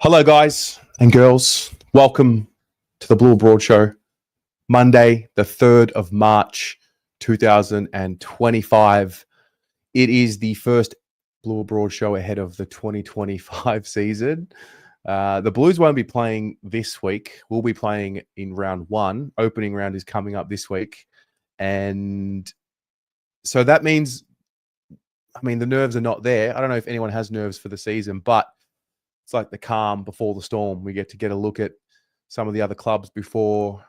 Hello, guys and girls. Welcome to the Blue Abroad Show. Monday, the 3rd of March, 2025. It is the first Blue Abroad Show ahead of the 2025 season. The Blues won't be playing this week. We'll be playing in round one. Opening round is coming up this week. And so that means, the nerves are not there. I don't know if anyone has nerves for the season, but it's like the calm before the storm. We get a look at some of the other clubs before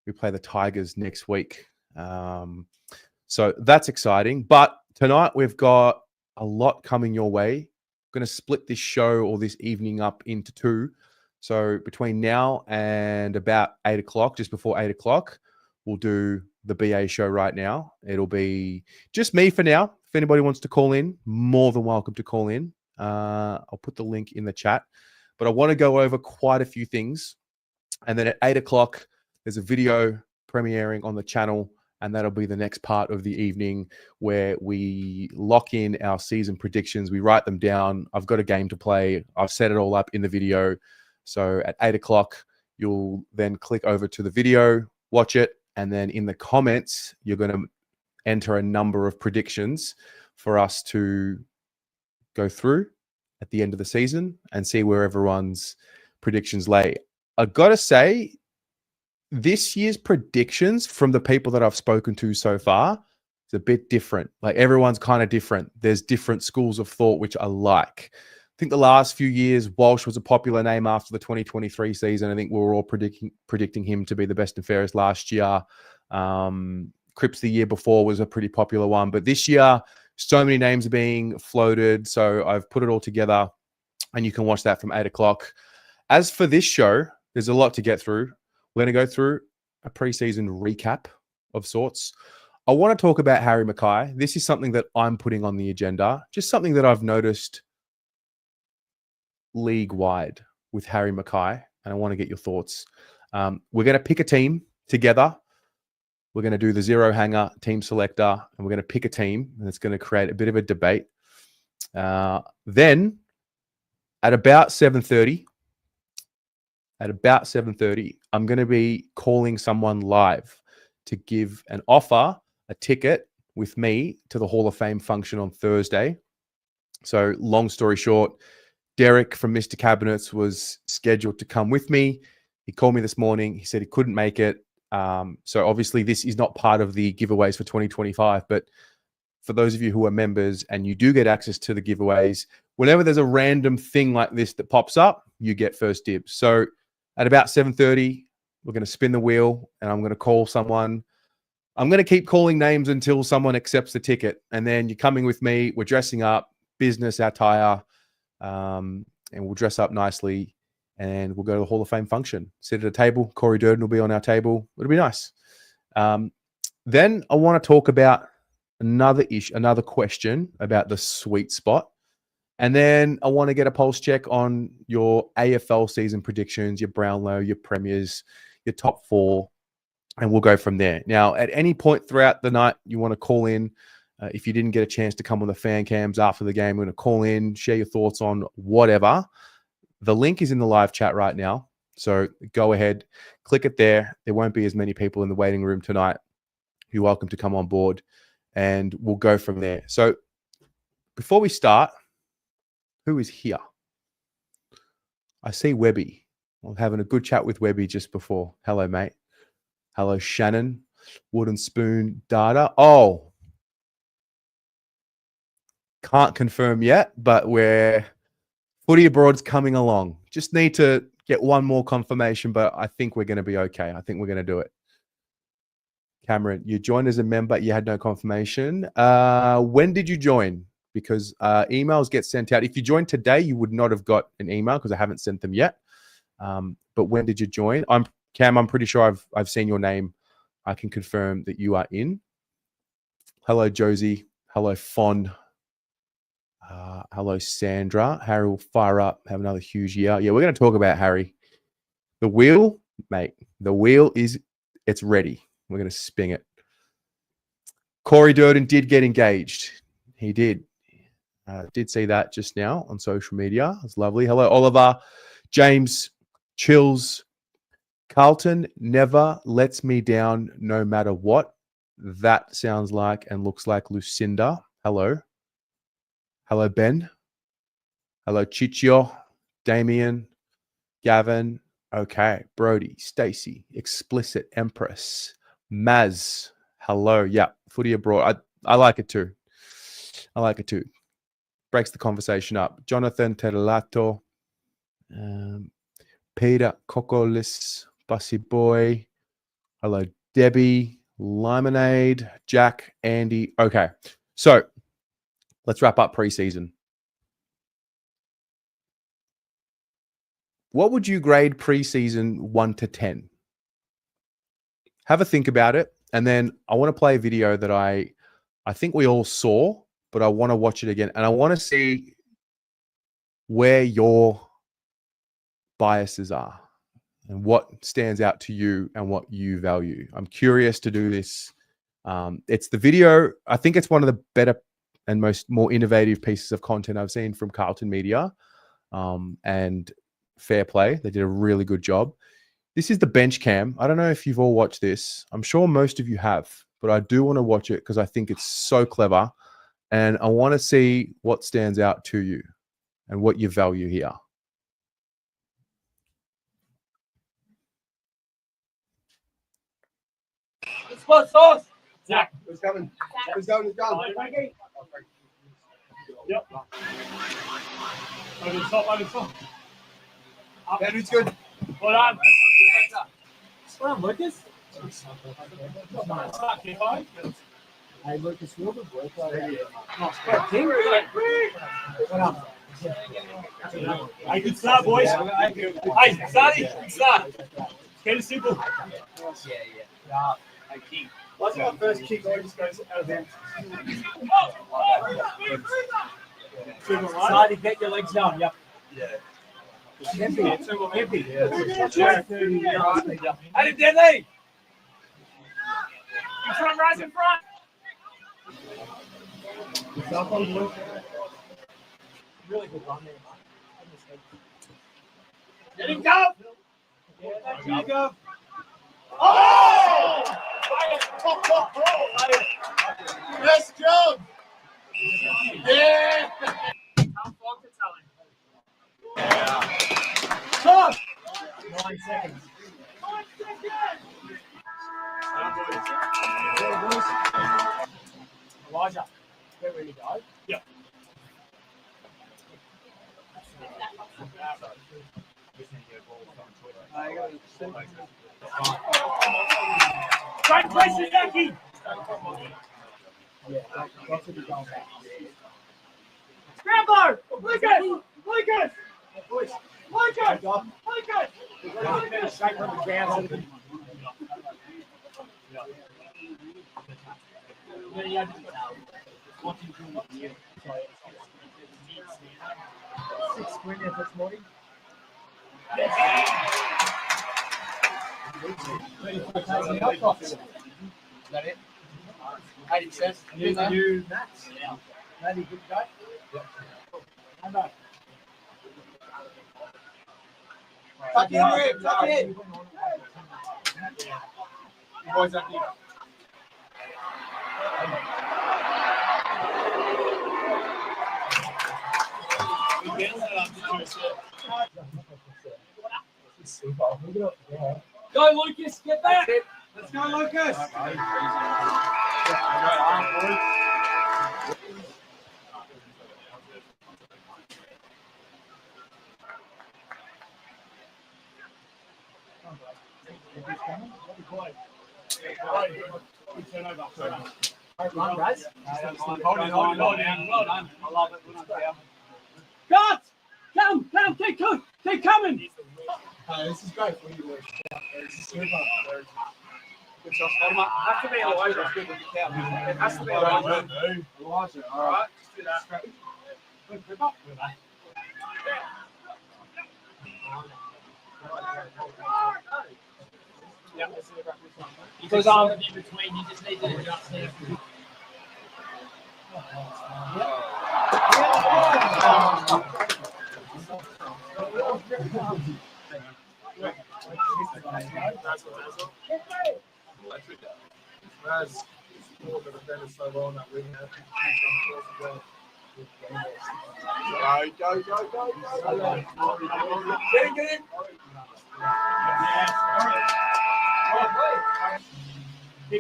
we play the Tigers next week. So that's exciting. But tonight we've got a lot coming your way. I'm going to split this show or this evening up into two. So between now and about 8 o'clock, just before 8 o'clock, we'll do the BA show right now. It'll be just me for now. If anybody wants to call in, more than welcome to call in. I'll put the link in the chat, but I want to go over quite a few things. And then at 8 o'clock, there's a video premiering on the channel, and that'll be the next part of the evening where we lock in our season predictions. We write them down. I've got a game to play. I've set it all up in the video. So at 8 o'clock, you'll then click over to the video, watch it, and then in the comments, you're going to enter a number of predictions for us to go through at the end of the season and see where everyone's predictions lay. I've got to say, this year's predictions from the people that I've spoken to so far is a bit different. Like, everyone's kind of different. There's different schools of thought, which I like. I think the last few years, Walsh was a popular name after the 2023 season. I think we were all predicting him to be the best and fairest last year. Cripps the year before was a pretty popular one. But this year, so many names are being floated. So I've put it all together, and you can watch that from 8 o'clock. As for this show, there's a lot to get through. We're going to go through a preseason recap of sorts. I want to talk about Harry Mckay. This is something that I'm putting on the agenda, just something that I've noticed league-wide with Harry Mckay, and I want to get your thoughts. We're going to pick a team together. We're going to do the zero hanger team selector, and we're going to pick a team, and it's going to create a bit of a debate. Then at about 7:30, I'm going to be calling someone live to give an offer, a ticket with me to the Hall of Fame function on Thursday. So long story short, Derek from Mr. Cabinets was scheduled to come with me. He called me this morning. He said he couldn't make it. So obviously this is not part of the giveaways for 2025, but for those of you who are members and you do get access to the giveaways, whenever there's a random thing like this that pops up, you get first dibs. So at about 7:30, we're going to spin the wheel and I'm going to call someone. I'm going to keep calling names until someone accepts the ticket. And then you're coming with me. We're dressing up, business attire, and we'll dress up nicely. And we'll go to the Hall of Fame function. Sit at a table. Corey Durden will be on our table. It'll be nice. Then I want to talk about another question about the sweet spot. And then I want to get a pulse check on your AFL season predictions, your Brownlow, your Premiers, your top four, and we'll go from there. Now, at any point throughout the night, you want to call in. If you didn't get a chance to come on the fan cams after the game, we're going to call in, share your thoughts on whatever. The link is in the live chat right now. So go ahead, click it there. There won't be as many people in the waiting room tonight. You're welcome to come on board and we'll go from there. So before we start, who is here? I see Webby. I'm having a good chat with Webby just before. Hello, mate. Hello, Shannon. Wooden Spoon Data. Oh, can't confirm yet, but Footy Abroad's coming along. Just need to get one more confirmation, but I think we're going to be okay. I think we're going to do it. Cameron, you joined as a member. You had no confirmation. When did you join? Because emails get sent out. If you joined today, you would not have got an email because I haven't sent them yet. But when did you join? Cam, I'm pretty sure I've seen your name. I can confirm that you are in. Hello, Josie. Hello, Fon. Hello, Sandra. Harry will fire up, have another huge year. Yeah, we're going to talk about Harry. The wheel, mate, it's ready. We're going to spin it. Corey Durden did get engaged. He did. Did see that just now on social media. It's lovely. Hello, Oliver. James Chills. Carlton never lets me down no matter what. That sounds like and looks like Lucinda. Hello. Hello, Ben. Hello, Chicho, Damien, Gavin. Okay. Brody, Stacy, Explicit Empress, Maz. Hello. Yeah. Footy abroad. I like it too. I like it too. Breaks the conversation up. Jonathan Terlato. Peter Cocolis, Bussy Boy. Hello, Debbie, Limonade, Jack, Andy. Okay, so let's wrap up preseason. What would you grade preseason 1 to 10? Have a think about it. And then I want to play a video that I think we all saw, but I want to watch it again. And I want to see where your biases are and what stands out to you and what you value. I'm curious to do this. It's the video. I think it's one of the better and more innovative pieces of content I've seen from Carlton Media. And fair play. They did a really good job. This is the bench cam. I don't know if you've all watched this. I'm sure most of you have, but I do want to watch it because I think it's so clever. And I want to see what stands out to you and what you value here. Spot sauce. Zach, who's coming? Who's going? Who's going? Yep. Over the top, over the top. Ben, who's good? Well done. Well done, Lucas. Hey, Lucas, you're the boy. Hey, good start, boys. Hey, Sardi, good start. Keep it simple. Yeah. What's my first kick? I just goes out of bounds. Sardi, get your legs going. Yep. Yeah. Heavy. Heavy. Hey, Deadly. In front, rise in front. Really good run there, Let him go. mate. Go. Oh! Yes, job. Yeah. Toss. 9 seconds. Elijah, get ready to go. Yep. Great place, Yankee. Yeah, got to be going back. Scrambler! Lucas! Lucas! Boys, Lucas! go. Lucas! Straight from the ground. Six sprint efforts, Morty. Is that it? 80%. You, Max. Yeah. Maybe good to go. Yep. How about? Tuck in, Rip. Tuck in. You boys up here. Go, Lucas! Get back! Let's go, Lucas. Run, guys. Hold on. Well done. I love it. Cut! Come, keep coming! This is great for you, boys. This is super. Good shot, bottom up. Has to be all over. It's good with the count. It has to be all over. Elijah, all All right. right, just do that. Good, grip up. Yeah, let's see the graph this one. Because in between, you just need to adjust there. Keep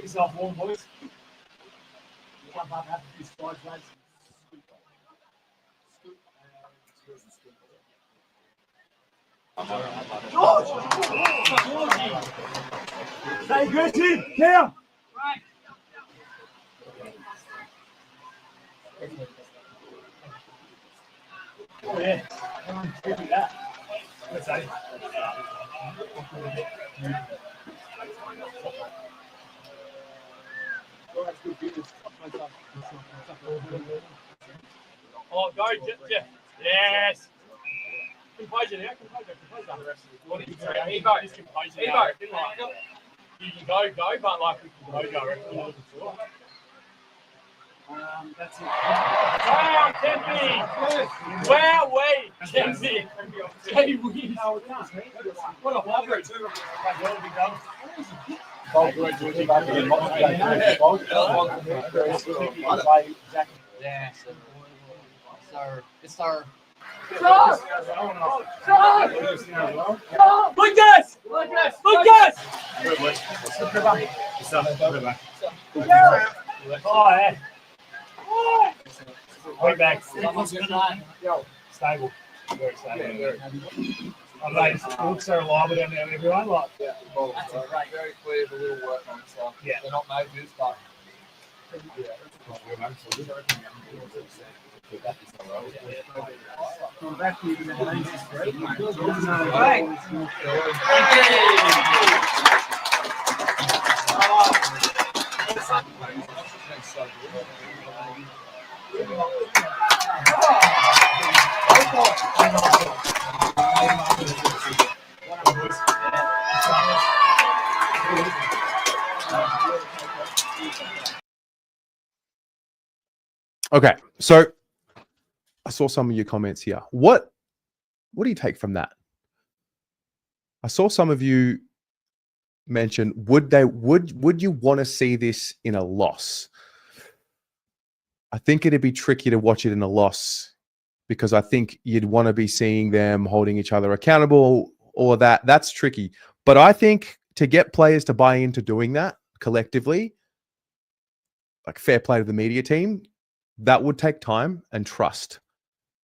yourself warm, boys. Jump up, have a few slides, lads. Stay aggressive. Now. Oh, yeah. Look at that. Let's say. Oh, go, Jeff. Yes. Composure now. Composure. Ego. You can go, but like we can go, I reckon. That's it. Wow, Kempy! Wow, wait, Kempy! Gee whiz. What a wobber. Yeah, so it's our Lucas! Lucas! Oh, yeah. Way back. Stable. Very stable. I mean, it looks so reliable down there, everyone. Like, that's a great, very clear, a little work on stuff. Yeah. They're not majors, but Okay, so I saw some of your comments here. What do you take from that? I saw some of you mention would you want to see this in a loss? I think it'd be tricky to watch it in a loss because I think you'd want to be seeing them holding each other accountable, all of that. That's tricky. But I think to get players to buy into doing that collectively, like fair play to the media team, that would take time and trust.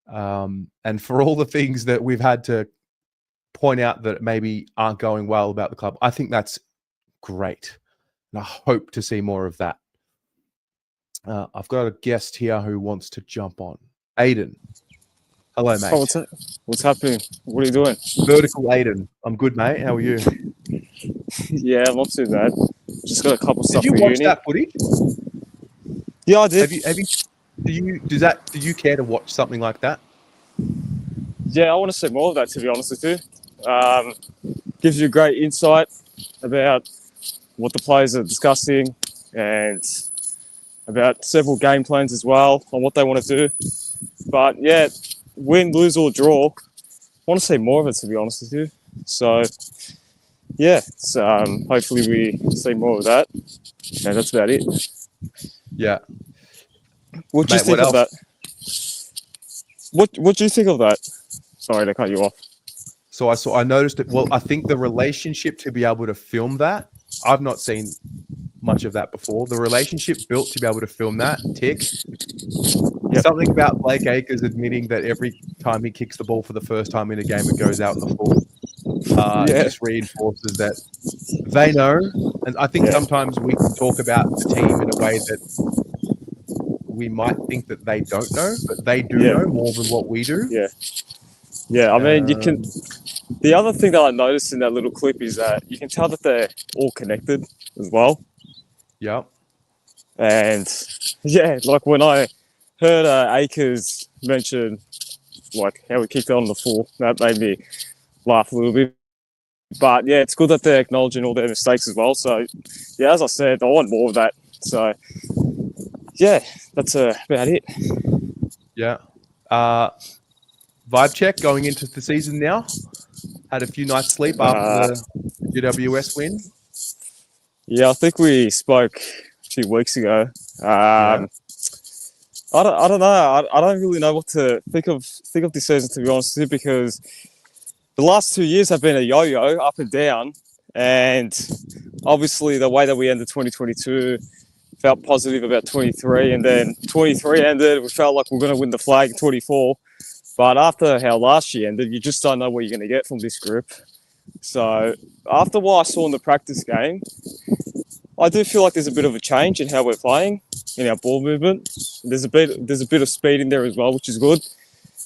And for all the things that we've had to point out that maybe aren't going well about the club, I think that's great. And I hope to see more of that. I've got a guest here who wants to jump on. Aiden. Hello, mate. Oh, what's happening? What are you doing? Vertical Aiden. I'm good, mate. How are you? Yeah, not too bad. Just got a couple stuff Did you for watch uni. that footage? Yeah, I did. Do you care to watch something like that? Yeah, I want to see more of that, to be honest with you. Gives you great insight about what the players are discussing and about several game plans as well on what they want to do. But yeah, win, lose or draw, I want to see more of it, to be honest with you. So yeah, hopefully we see more of that. And that's about it. Yeah. What do you think of that? What do you think of that? Sorry to cut you off. So I noticed it. Well, I think the relationship to be able to film that, I've not seen much of that before. The relationship built to be able to film that, tick. Yep. Something about Blake Acres admitting that every time he kicks the ball for the first time in a game, it goes out in the full. It just reinforces that they know. And I think sometimes we can talk about the team in a way that we might think that they don't know, but they do know more than what we do. Yeah. Yeah, I mean, you can... The other thing that I noticed in that little clip is that you can tell that they're all connected as well. Yeah. And, yeah, like when I heard Akers mention, like, how we kicked it on the full, that made me laugh a little bit. But, yeah, it's good that they're acknowledging all their mistakes as well. So, yeah, as I said, I want more of that. So, yeah, that's about it. Yeah. vibe check going into the season now? Had a few nights sleep after the GWS win. Yeah, I think we spoke a few weeks ago. Yeah. I don't know. I don't really know what to think of this season, to be honest with you, because the last 2 years have been a yo-yo, up and down, and obviously the way that we ended 2022 felt positive about 23, and then 23 ended. We felt like we we're going to win the flag in 24, but after how last year ended, you just don't know what you're going to get from this group. So after what I saw in the practice game, I do feel like there's a bit of a change in how we're playing, in our ball movement. There's a bit of speed in there as well, which is good,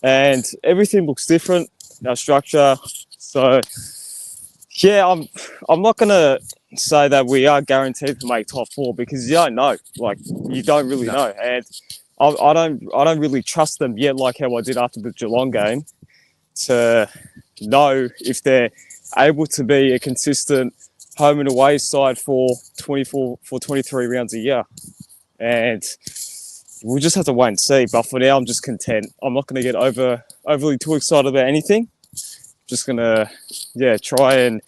and everything looks different. Our structure. So yeah, I'm not gonna say that we are guaranteed to make top four, because you don't know. Like, you don't really know, and I don't really trust them yet, like how I did after the Geelong game, to know if they're able to be a consistent home and away side for 23 rounds a year. And we'll just have to wait and see. But for now, I'm just content. I'm not going to get overly too excited about anything. Just going to, try and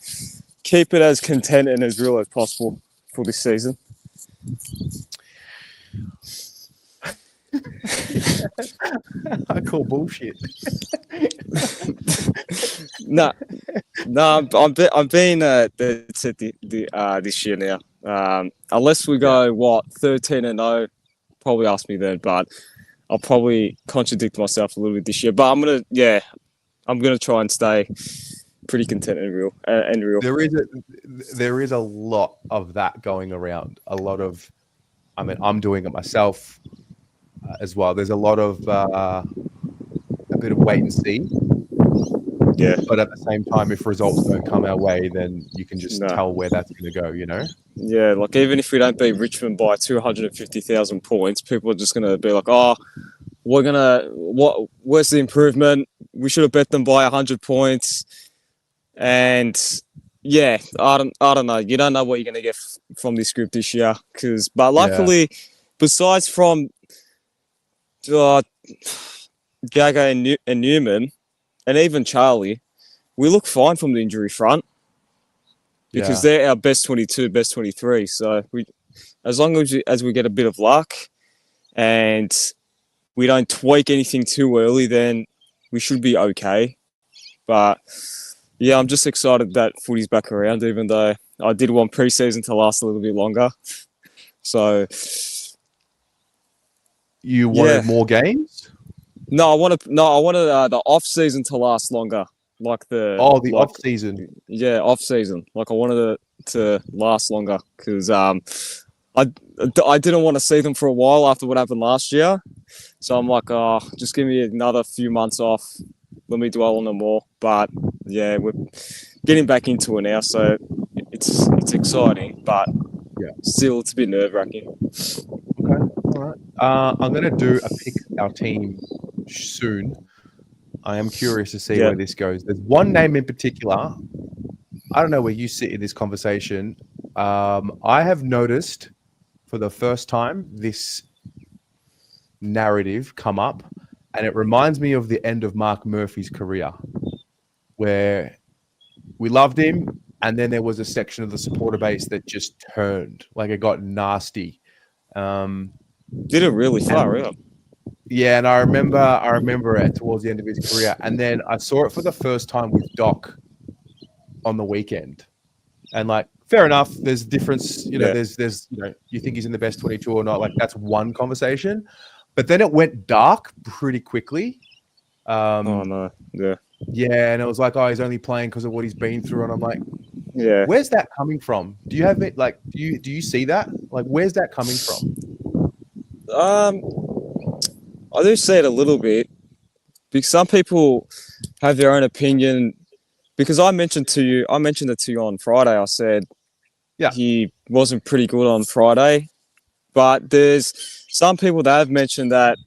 keep it as content and as real as possible for this season. I call bullshit. No, I'm being this year now. Unless we go 13-0, probably ask me then. But I'll probably contradict myself a little bit this year. But I'm gonna try and stay pretty content and real. There is a lot of that going around. A lot of, I mean, I'm doing it myself as well. There's a lot of a bit of wait and see. Yeah. But at the same time, if results don't come our way, then you can just tell where that's going to go, you know? Yeah, like even if we don't beat Richmond by 250,000 points, people are just going to be like, where's the improvement? We should have bet them by 100 points. And yeah, I don't know. You don't know what you're going to get from this group this year. But luckily, besides from Gaga and Newman, and even Charlie, we look fine from the injury front, because they're our best 22, best 23. So as long as we get a bit of luck and we don't tweak anything too early, then we should be okay. But yeah, I'm just excited that footy's back around, even though I did want preseason to last a little bit longer. So you wanted more games? No, I wanted the off season to last longer, like off season. Yeah, off season. Like I wanted it to last longer, because I didn't want to see them for a while after what happened last year. So I'm like, just give me another few months off. Let me dwell on them more. But yeah, we're getting back into it now, so it's exciting, but still it's a bit nerve wracking. Okay, all right. I'm gonna do a pick our team soon. I am curious to see where this goes. There's one name in particular. I don't know where you sit in this conversation. I have noticed for the first time this narrative come up, and it reminds me of the end of Mark Murphy's career, where we loved him, and then there was a section of the supporter base that just turned, like it got nasty. Did it really far out? Yeah, and I remember it towards the end of his career, and then I saw it for the first time with Doc on the weekend, and like, fair enough, there's difference, you know, there's you think he's in the best 22 or not, like that's one conversation, but then it went dark pretty quickly. Oh no, yeah, and it was like, oh, he's only playing because of what he's been through, and I'm like, yeah, where's that coming from? Do you have it? Like, do you see that? Like, where's that coming from? I do see it a little bit, because some people have their own opinion. Because I mentioned it to you on Friday. I said, he wasn't pretty good on Friday, but there's some people that have mentioned that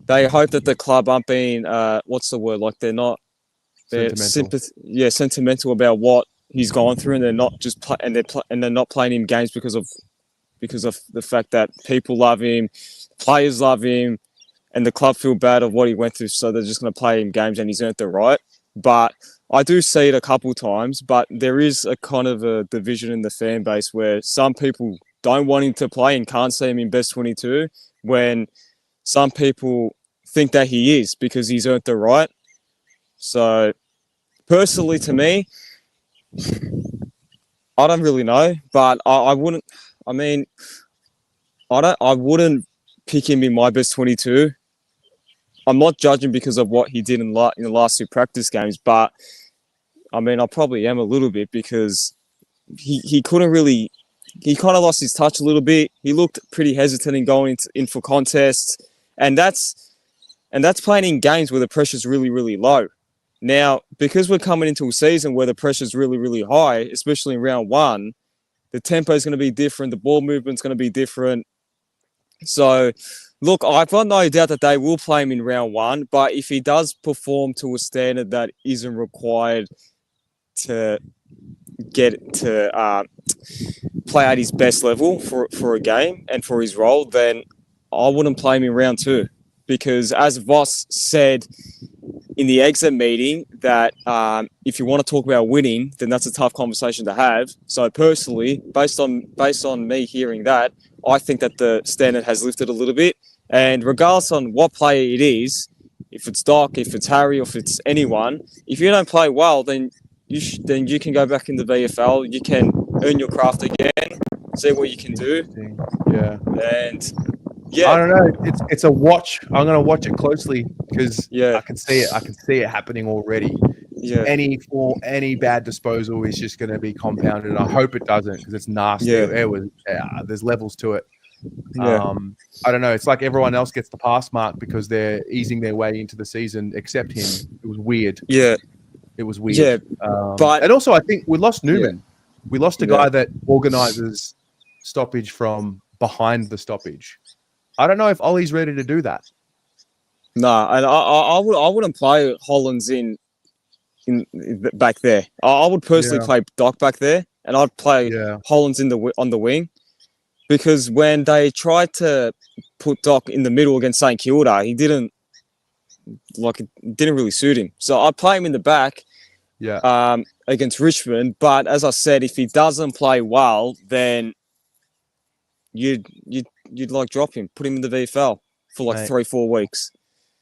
they hope that the club aren't being what's the word? Like they're sentimental about what he's gone through, and they're not just they're not playing him games because of the fact that people love him, players love him, and the club feel bad of what he went through, so they're just going to play him games and he's earned the right. But I do see it a couple times, but there is a kind of a division in the fan base where some people don't want him to play and can't see him in best 22, when some people think that he is because he's earned the right. So personally, to me, I don't really know, but I wouldn't. I mean, I wouldn't pick him in my best 22. I'm not judging because of what he did in the last 2 practice games, but I mean, I probably am a little bit because he couldn't really. He kind of lost his touch a little bit. He looked pretty hesitant in going in for contests, and that's playing in games where the pressure's really, really low. Now, because we're coming into a season where the pressure's really, really high, especially in round 1, the tempo is going to be different. The ball movement's going to be different. So, look, I've got no doubt that they will play him in round 1, but if he does perform to a standard that isn't required to get to play at his best level for a game and for his role, then I wouldn't play him in round 2. Because as Voss said in the exit meeting, that if you want to talk about winning, then that's a tough conversation to have. So personally, based on me hearing that, I think that the standard has lifted a little bit. And regardless on what player it is, if it's Doc, if it's Harry, or if it's anyone, if you don't play well, then you can go back in the VFL. You can earn your craft again, see what you can do. Yeah. And yeah, I don't know. It's a watch. I'm going to watch it closely because yeah, I can see it. I can see it happening already. yeah, Any bad disposal is just going to be compounded. And I hope it doesn't because it's nasty. Yeah. There's levels to it. yeah. I don't know. It's like everyone else gets the pass mark because they're easing their way into the season, except him. It was weird. Yeah. It was weird. Yeah, but and also I think we lost Newman. We lost a guy Yeah. that organizes stoppage from behind the stoppage. I don't know if Ollie's ready to do that. No, and I wouldn't play Hollins in back there. I would personally play Doc back there, and I'd play Hollins on the wing, because when they tried to put Doc in the middle against St Kilda, it didn't really suit him. So I'd play him in the back. Against Richmond, but as I said, if he doesn't play well, then you'd drop him, put him in the VFL for 3-4 weeks.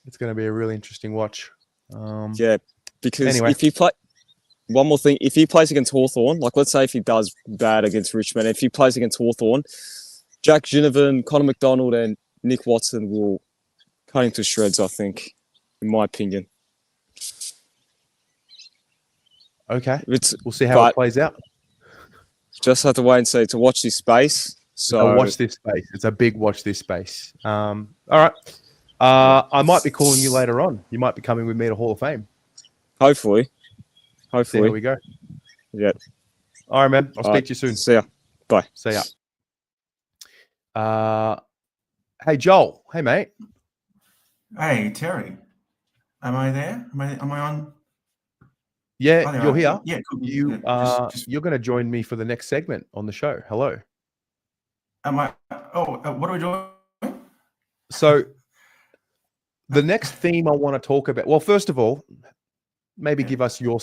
It's going to be a really interesting watch. Because anyway. if he play, one more thing, if he plays against Hawthorn, let's say if he does bad against Richmond, if he plays against Hawthorn, Jack Ginnivan, Connor McDonald, and Nick Watson will cut him to shreds, I think, in my opinion. Okay, we'll see how it plays out. Just have to wait and see to watch this space. So watch this space. It's a big watch this space. All right. I might be calling you later on. You might be coming with me to Hall of Fame. Hopefully. See how we go. Yeah. All right, man. I'll speak to you soon. See ya. Bye. See ya. Hey, Joel. Hey, mate. Hey, Terry. Am I there? Am I on? Yeah, you're here. Yeah, cool. You're going to join me for the next segment on the show. Hello. Am I? Oh, what are we doing? So the next theme I want to talk about. Well, first of all, maybe give us your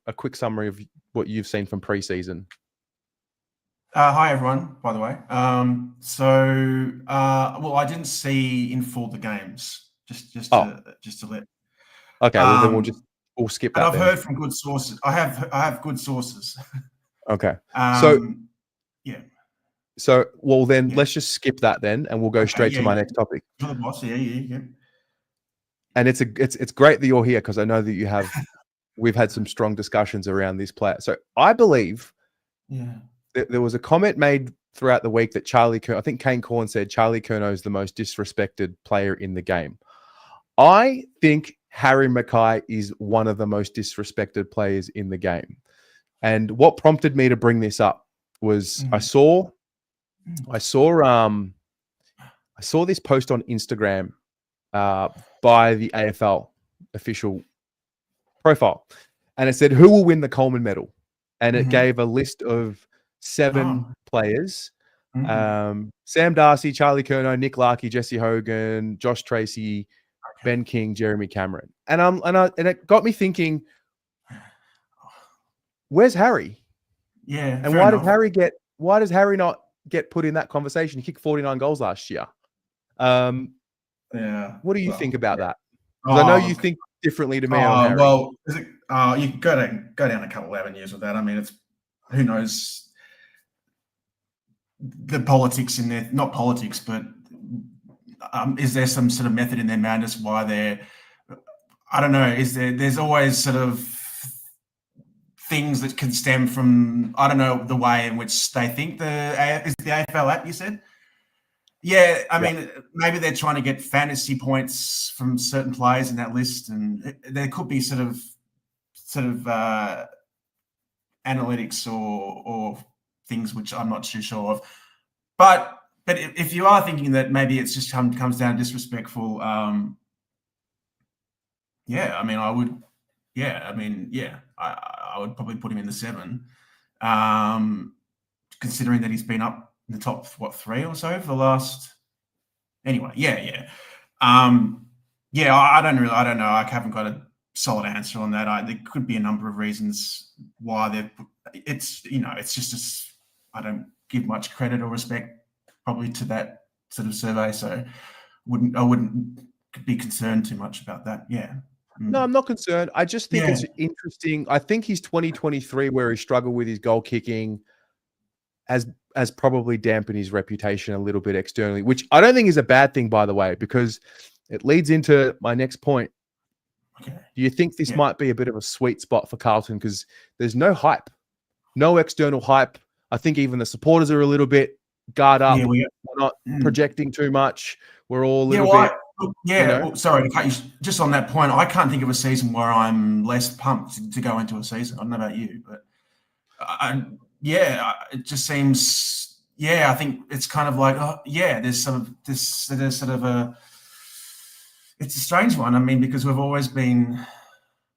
a quick summary of what you've seen from preseason. Hi, everyone. By the way, well, I didn't see in full the games. Just to let. Okay, well then we'll skip that. And I've heard from good sources. I have good sources. Okay. So well then let's just skip that then, and we'll go straight to my next topic. Yeah. And it's great that you're here because I know that we've had some strong discussions around this player. So I believe there was a comment made throughout the week that I think Kane Corn said Charlie Curnow is the most disrespected player in the game. I think Harry Mckay is one of the most disrespected players in the game. And what prompted me to bring this up was I saw this post on Instagram by the AFL official profile, and it said, "Who will win the Coleman Medal?" And it gave a list of 7 players Sam Darcy, Charlie Curnow, Nick Larkey, Jesse Hogan, Josh Tracy, Ben King, Jeremy Cameron. And it got me thinking, where's Harry? Yeah. And why does Harry not get put in that conversation? He kicked 49 goals last year. Yeah. What do you think about that? Because I know you think differently to me on Harry. Well, you can go down a couple of avenues with that. I mean, it's who knows the politics in there, not politics, but is there some sort of method in their madness why they're, I don't know, there's always sort of things that can stem from, I don't know, the way in which they think is the AFL app, you said? Yeah, I mean, maybe they're trying to get fantasy points from certain players in that list, and there could be sort of analytics or things which I'm not too sure of. But if you are thinking that maybe it's just comes down disrespectful, I mean, I would probably put him in the 7, considering that he's been up in the top 3 or so for the last. Anyway, I don't know. I haven't got a solid answer on that. There could be a number of reasons why it's just I don't give much credit or respect probably to that sort of survey, so I wouldn't be concerned too much about that. Yeah. No, I'm not concerned. I just think it's interesting. I think his 2023, where he struggled with his goal kicking, has probably dampened his reputation a little bit externally, which I don't think is a bad thing, by the way, because it leads into my next point. Okay. Do you think this might be a bit of a sweet spot for Carlton? Because there's no hype, no external hype. I think even the supporters are a little bit guard up. We're not projecting too much. We're all a little bit. Sorry to cut you. Just on that point, I can't think of a season where I'm less pumped to go into a season. I don't know about you, but it just seems. I think it's kind of like, there's sort of this. There's sort of a. It's a strange one. I mean, because we've always been.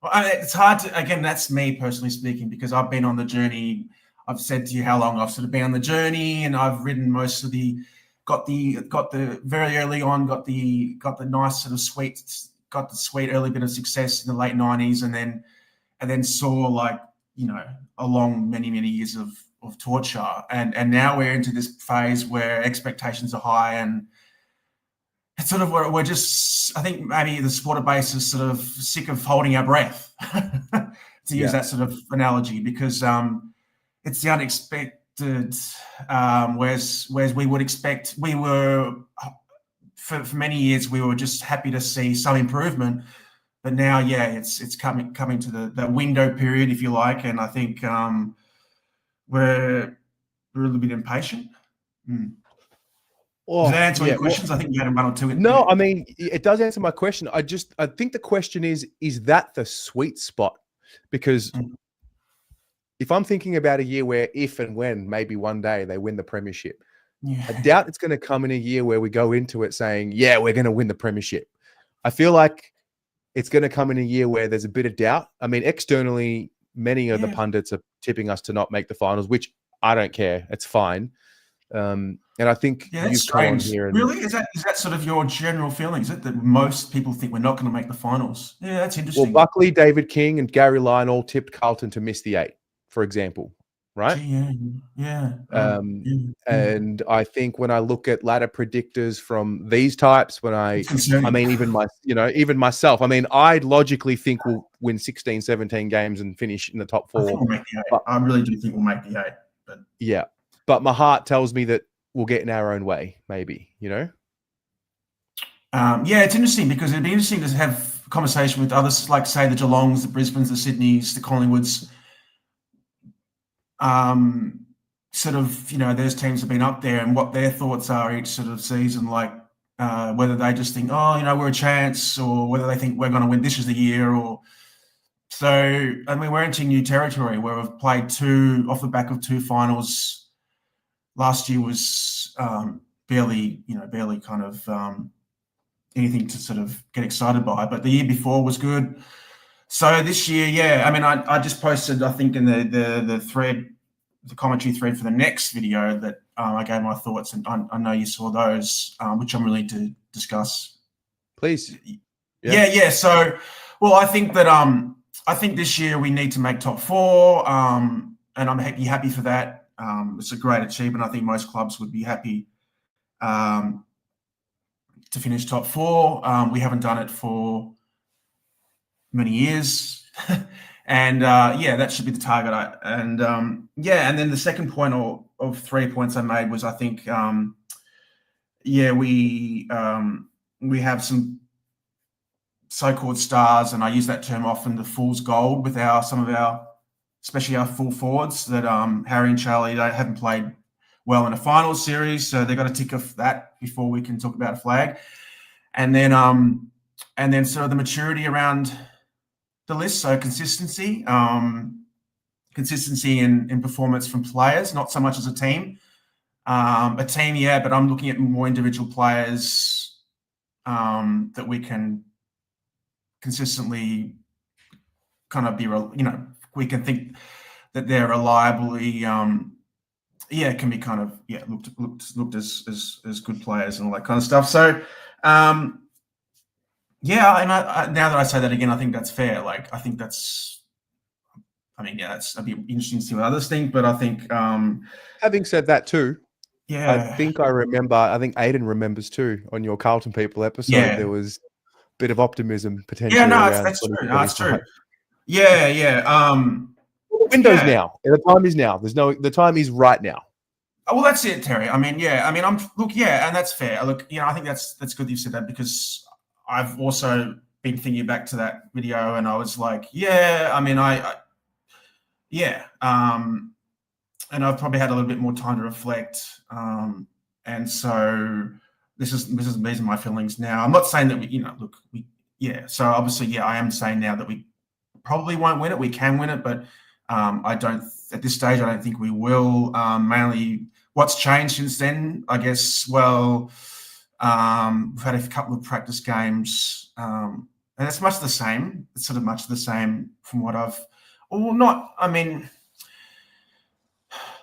It's hard to. Again, that's me personally speaking, because I've been on the journey. I've said to you how long I've sort of been on the journey, and I've ridden most of the. Got the very early on. Got the nice sort of sweet early bit of success in the late 90s, and then saw along many years of torture, and now we're into this phase where expectations are high, and it's sort of where we're just. I think maybe the supporter base is sort of sick of holding our breath, to use that sort of analogy, because it's the unexpected. Whereas we would expect, we were for many years we were just happy to see some improvement, but now it's coming to the window period, if you like, and I think we're a little bit impatient. Does that answer your questions? I think you had one or two. No, I mean, it does answer my question. I think the question is that the sweet spot? Because if I'm thinking about a year where if and when maybe one day they win the premiership, I doubt it's going to come in a year where we go into it saying, we're going to win the premiership. I feel like it's going to come in a year where there's a bit of doubt. I mean, externally, many of the pundits are tipping us to not make the finals, which I don't care. It's fine. And I think that's strange. Really? Is that sort of your general feeling? Is it that most people think we're not going to make the finals? Yeah, that's interesting. Well, Buckley, David King, and Gary Lyon all tipped Carlton to miss the 8, for example, right? And I think when I look at ladder predictors from these types, even myself, I mean, I logically think we'll win 16, 17 games and finish in the top 4. I think we'll make the 8. I really do think we'll make the 8. But my heart tells me that we'll get in our own way, maybe, it's interesting, because it'd be interesting to have a conversation with others, like, say, the Geelongs, the Brisbanes, the Sydneys, the Collingwoods. Sort of, those teams have been up there, and what their thoughts are each sort of season, like whether they just think, we're a chance, or whether they think we're going to win, this is the year, or so. I mean, we're entering new territory where we've played 2 off the back of 2 finals. Last year was barely kind of anything to sort of get excited by, but the year before was good. So this year, I mean, I just posted, I think, in the thread, the commentary thread for the next video, that I gave my thoughts, and I know you saw those, which I'm willing to discuss. Please. Yeah. So, well, I think that I think this year we need to make top four, and I'm happy for that. It's a great achievement. I think most clubs would be happy to finish top four. We haven't done it for many years. And that should be the target. And then the second point of 3 points I made was, I think, we have some so-called stars, and I use that term often, the fool's gold, with especially our full forwards, that Harry and Charlie, they haven't played well in a final series, so they've got to tick off that before we can talk about a flag. And then sort of the maturity around the list, so consistency in performance from players, not so much as a team. A team, yeah, but I'm looking at more individual players that we can consistently kind of be, we can think that they're reliably, can be kind of, looked as good players and all that kind of stuff. So, and now that I say that again, I think that's fair. Like, I think that'd be interesting to see what others think. But I think, having said that too, yeah, I think Aiden remembers too, on your Carlton People episode, there was a bit of optimism potentially. Yeah, no, that's true. No, that's true. Yeah. The window's now. The time is now. The time is right now. Oh, well, that's it, Terry. I mean, and that's fair. Look, I think that's good that you said that, because I've also been thinking back to that video, and I was like, and I've probably had a little bit more time to reflect. And so these are my feelings now. I'm not saying that so obviously, I am saying now that we probably won't win it. We can win it, but at this stage, I don't think we will. Mainly what's changed since then, I guess, well, we've had a couple of practice games, and it's much the same. It's sort of much the same from what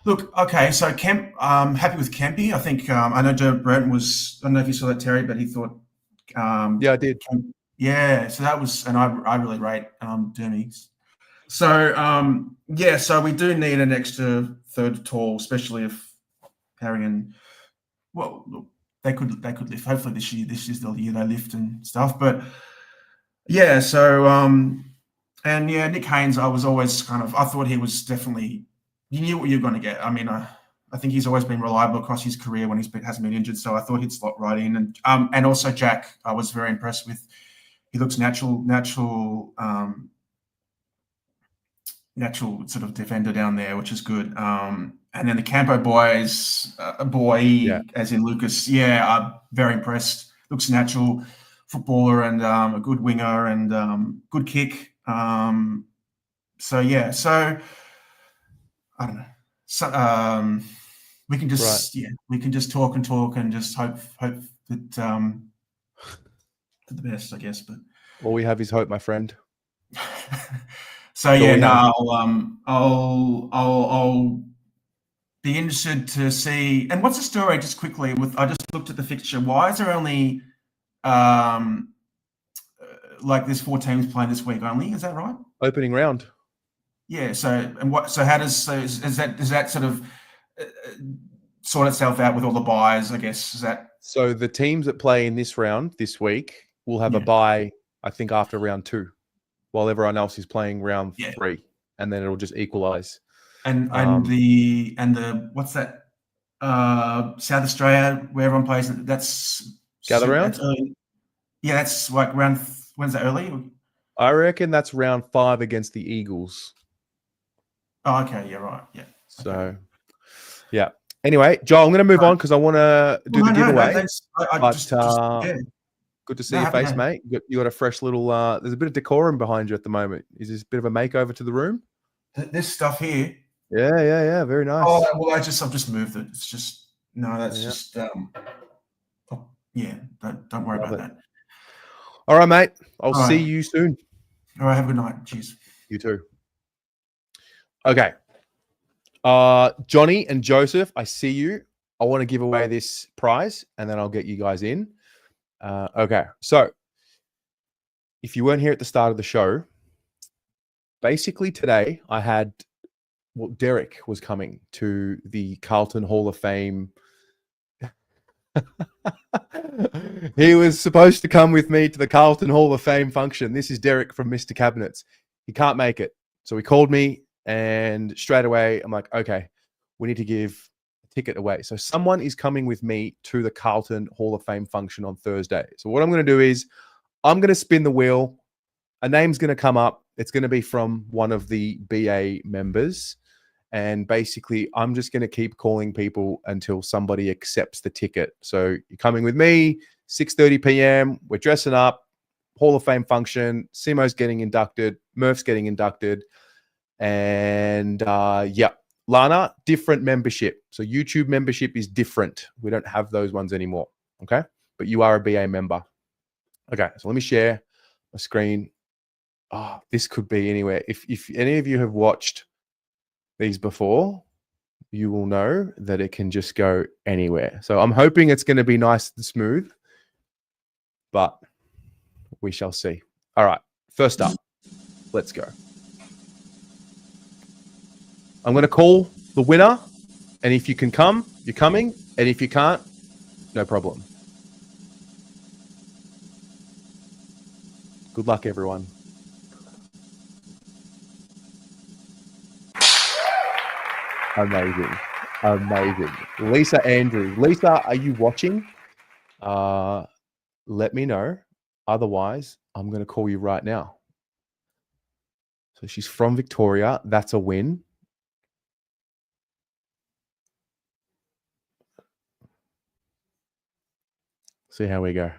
look, okay, so Kemp, I'm happy with Kempy. I think, I know Dermot Burton was, I don't know if you saw that, Terry, but he thought... I did. So that was, and I really rate Dermy. So, so we do need an extra third tall, especially if Harry and... Well, look, they could lift. Hopefully this is the year they lift and stuff. But, Nick Haynes, I was always I thought he was definitely... You knew what you were going to get. I mean, I think he's always been reliable across his career when hasn't been injured, so I thought he'd slot right in. And also Jack, I was very impressed with. He looks natural sort of defender down there, which is good. And then the Campo boys, as in Lucas, I'm very impressed. Looks natural, footballer, and a good winger, and good kick. So I don't know. So we can just we can just talk and just hope that for the best, I guess. But all we have is hope, my friend. So I'll be interested to see. And what's the story? Just quickly, I just looked at the fixture. Why is there only there's 4 teams playing this week only? Is that right? Opening round. Yeah. So how does does that sort of sort itself out with all the buys? I guess is that. So the teams that play in this round this week will have a bye, I think, after round 2, while everyone else is playing round 3, and then it'll just equalize. And the what's that? South Australia, where everyone plays. That's gather round. That's like round. When's that early? I reckon that's round 5 against the Eagles. Oh, okay. Yeah, right. Yeah. So, Anyway, Joel, I'm going to move on because I want to do the giveaway. Good to see your face, mate. You got a fresh little. There's a bit of decorum behind you at the moment. Is this a bit of a makeover to the room? This stuff here. Yeah. Very nice. Oh well, I've just moved it. It's just just. Don't worry about that. All right, mate. I'll see you soon. All right. Have a good night. Cheers. You too. Okay. Johnny and Joseph, I see you. I want to give away this prize, and then I'll get you guys in. Okay, so if you weren't here at the start of the show, basically today I had, well, Derek was coming to the Carlton Hall of Fame. He was supposed to come with me to the Carlton Hall of Fame function. This is Derek from Mr. Cabinets. He can't make it. So he called me, and straight away I'm like, okay, we need to give a ticket away. So someone is coming with me to the Carlton Hall of Fame function on Thursday. So what I'm going to do is I'm going to spin the wheel. A name's going to come up. It's going to be from one of the BA members. And basically, I'm just going to keep calling people until somebody accepts the ticket. So you're coming with me, 6:30 p.m. We're dressing up, Hall of Fame function. Simo's getting inducted. Murph's getting inducted. And yeah, Lana, different membership. So YouTube membership is different. We don't have those ones anymore. Okay. But you are a BA member. Okay. So let me share my screen. Oh, this could be anywhere. If any of you have watched these before, you will know that it can just go anywhere. So I'm hoping it's going to be nice and smooth, but we shall see. All right. First up, let's go. I'm going to call the winner, and if you can come, you're coming, and if you can't, no problem. Good luck, everyone. Amazing. Amazing. Lisa Andrews. Lisa, are you watching? Let me know. Otherwise, I'm going to call you right now. So she's from Victoria. That's a win. See how we go.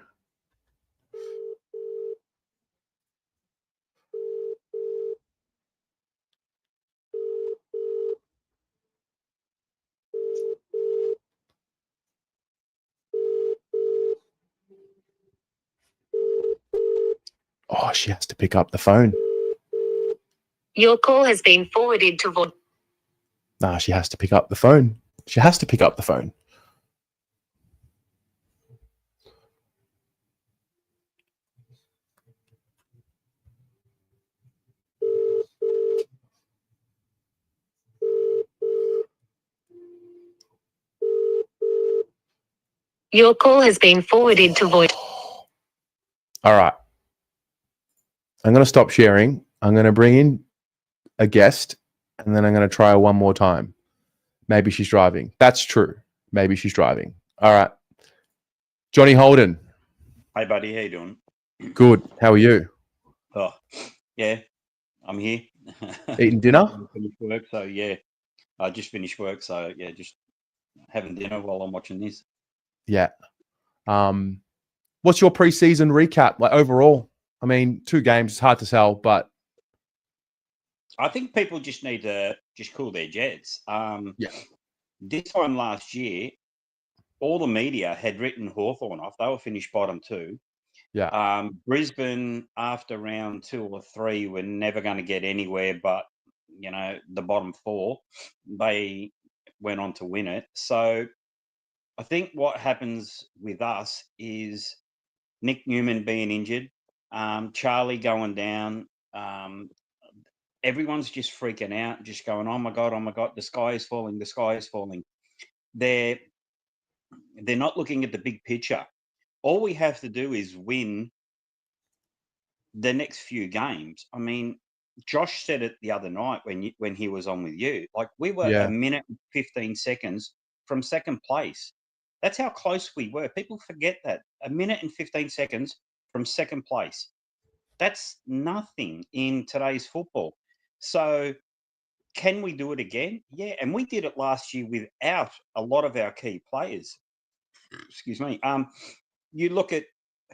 Oh, she has to pick up the phone. Your call has been forwarded to voice. Nah, she has to pick up the phone. She has to pick up the phone. Your call has been forwarded to voice. All right. I'm going to stop sharing. I'm going to bring in a guest, and then I'm going to try her one more time. Maybe she's driving. That's true. Maybe she's driving. All right. Johnny Holden. Hey, buddy. How you doing? Good. How are you? Oh, yeah, I'm here. Eating dinner? Finished work, so yeah. I just finished work, so yeah, just having dinner while I'm watching this. Yeah. What's your preseason recap like overall? I mean, 2 games, it's hard to tell, but I think people just need to just cool their jets. Yeah. This time last year, all the media had written Hawthorn off. They were finished bottom 2. yeah. Brisbane, after round 2 or 3, were never going to get anywhere but, you know, the bottom 4. They went on to win it. So I think what happens with us is Nick Newman being injured, Charlie going down. Everyone's just freaking out, just going, oh my God, the sky is falling, the sky is falling. They're not looking at the big picture. All we have to do is win the next few games. I mean, Josh said it the other night when he was on with you. Like, we were Yeah. a minute and 15 seconds from second place. That's how close we were. People forget that. A minute and 15 seconds from second place. That's nothing in today's football. So can we do it again? Yeah, and we did it last year without a lot of our key players. Excuse me. You look at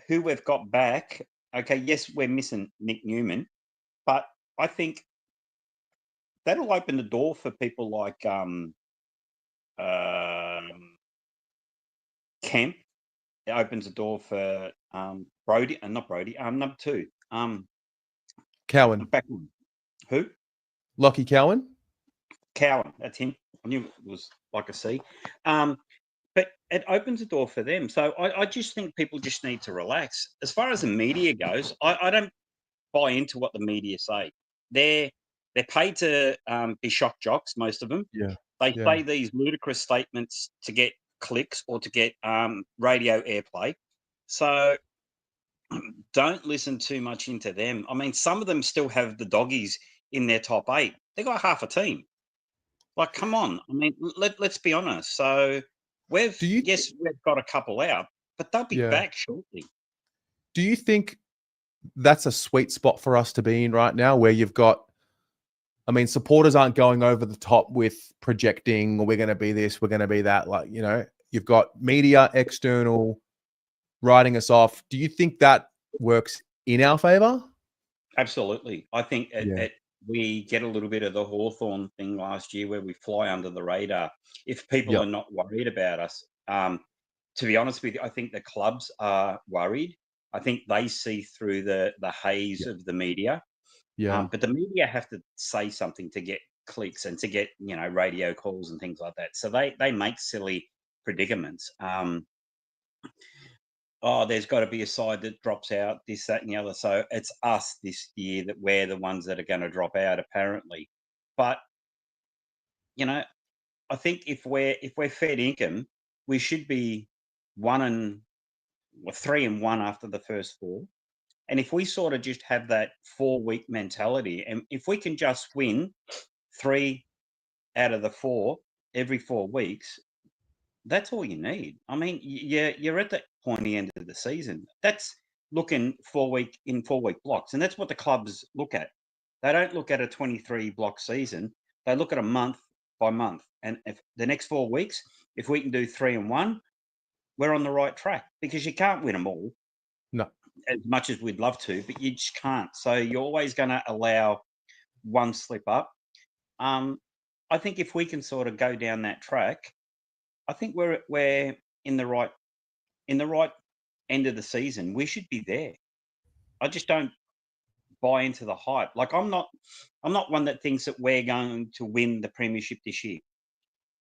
who we've got back. Okay, yes, we're missing Nick Newman, but I think that'll open the door for people like Kemp. It opens the door for Brody, and not Brody. Number 2, Cowan. back who? Lockie Cowan? Cowan. That's him. I knew it was like a C. but it opens a door for them. So I just think people just need to relax. As far as the media goes, I don't buy into what the media say. They're paid to be shock jocks, most of them. Yeah. They Yeah. say these ludicrous statements to get clicks or to get radio airplay. So don't listen too much into them. I mean, some of them still have the doggies in their top 8. They got half a team. Like, come on. I mean, let's be honest. So we've Do you? we've got a couple out, but they'll be Yeah. back shortly. Do you think that's a sweet spot for us to be in right now, where you've got? I mean, supporters aren't going over the top with projecting, or we're going to be this, we're going to be that. Like, you know, you've got media, external, writing us off. Do you think that works in our favor? Absolutely. I think Yeah. we get a little bit of the Hawthorn thing last year where we fly under the radar. If people Yep. are not worried about us, to be honest with you, I think the clubs are worried. I think they see through the haze Yeah. of the media. Yeah. But the media have to say something to get clicks and to get, radio calls and things like that. So they make silly predicaments. Oh, there's got to be a side that drops out, this, that, and the other. So it's us this year that we're the ones that are going to drop out, apparently. But I think if we're fair income, we should be 3-1 after the first 4. And if we sort of just have that 4-week mentality, and if we can just win 3 out of the 4 every 4 weeks, that's all you need. I mean, you're at that pointy end of the season. That's looking 4-week blocks, and that's what the clubs look at. They don't look at a 23 block season. They look at a month by month, and if the next 4 weeks, if we can do 3-1, we're on the right track, because you can't win them all No. as much as we'd love to, but you just can't. So you're always going to allow one slip up. I think if we can sort of go down that track, I think we're in the right end of the season. We should be there. I just don't buy into the hype. Like, I'm not one that thinks that we're going to win the premiership this year.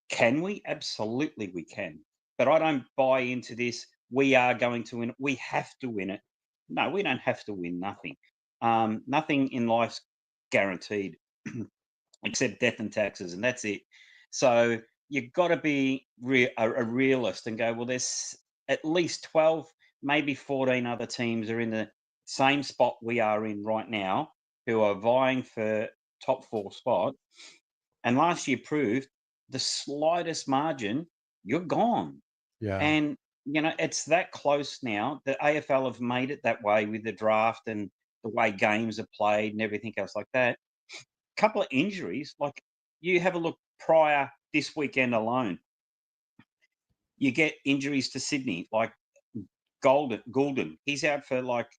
Can we? Absolutely, we can. But I don't buy into this. We are going to win it. We have to win it. No, we don't have to win nothing. Nothing in life's guaranteed except death and taxes, and that's it. So you've got to be a realist and go, well, there's at least 12, maybe 14 other teams are in the same spot we are in right now, who are vying for top 4 spot. And last year proved the slightest margin, you're gone. Yeah. And, it's that close now. The AFL have made it that way with the draft and the way games are played and everything else like that. Couple of injuries, like, you have a look prior this weekend alone. You get injuries to Sydney, like Goulden. He's out for like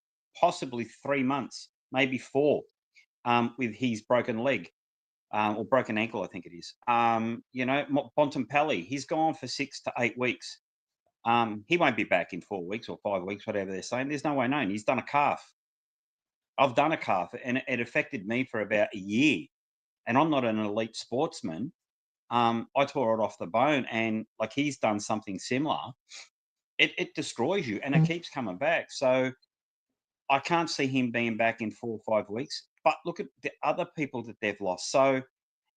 possibly 3 months, maybe 4, with his broken leg. Or broken ankle, I think it is. Bontempelli, he's gone for 6 to 8 weeks. He won't be back in 4 weeks or 5 weeks, whatever they're saying. There's no way known. He's done a calf. I've done a calf, and it affected me for about a year. And I'm not an elite sportsman. I tore it off the bone, and like, he's done something similar. It destroys you, and it keeps coming back. So I can't see him being back in 4 or 5 weeks. But look at the other people that they've lost. So